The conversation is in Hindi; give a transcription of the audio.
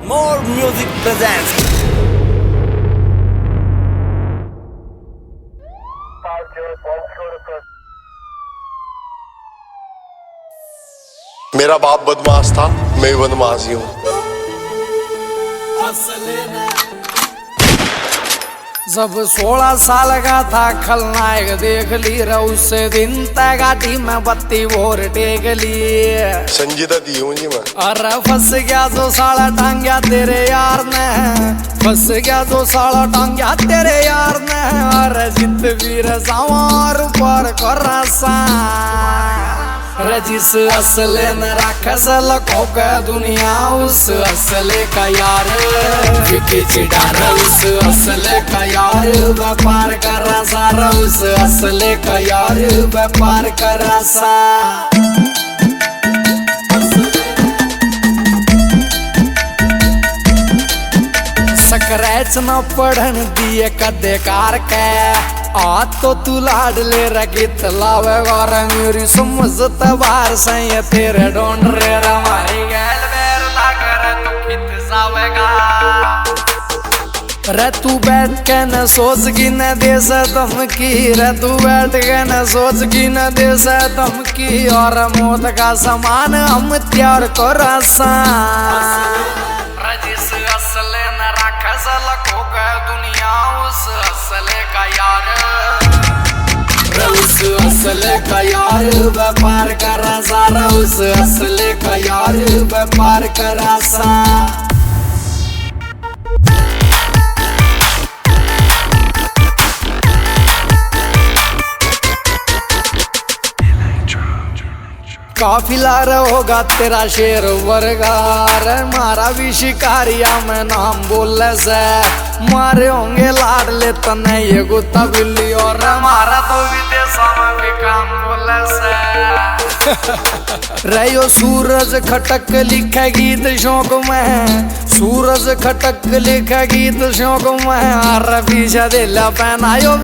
More Music presents. मेरा बाप बदमाश था, मैं बदमाश ही हूँ। जब 16 साल का था खलनायक देख ली उस दिन तक गाड़ी में बत्ती भोर टेक ली। संजीदा दी हूँ जी मैं। अरे फंस गया जो साला टांग्या तेरे यार ने, फंस गया जो साला टांग्या तेरे यार ने। अरे जित वीर सवार पर करसा रजिस असले न राखस लखों का दुनिया उस असले का यार विकी चिडार उस असले का यार व्यापार कर सारा उस असले का यार व्यापार कर सा। स्क्रैच न पढ़न दिए कदे कार के आ तो तू लाड ले रगित लावेगा रे मेरी समझत बार सही तेरे ढूंढ रे हमारी गैल बेर लाकर तू खित जावेगा रे। तू बैठ के न सोच की न दे से धमकी रे, तू बैठ के न सोच की न दे से धमकी। और मौत का समान हम त्यार को रसा जिस असले न राखस लखों का दुनिया उस असले का यार उस असले का यार व्यापार कर सारा उस असले का यार व्यापार कर सा। काफिला होगा तेरा शेर वर्गार मारा भी शिकारिया में नाम बोले से मारे होंगे लाड ले तने ये गुत्ता बिल्ली और मारा तो विदेशों में भी काम बोले से रहो सूरज खटक लिखे गीत शौक में, सूरज खटक लिखे गीत शौक में। अरे पीछे दिल पहनायो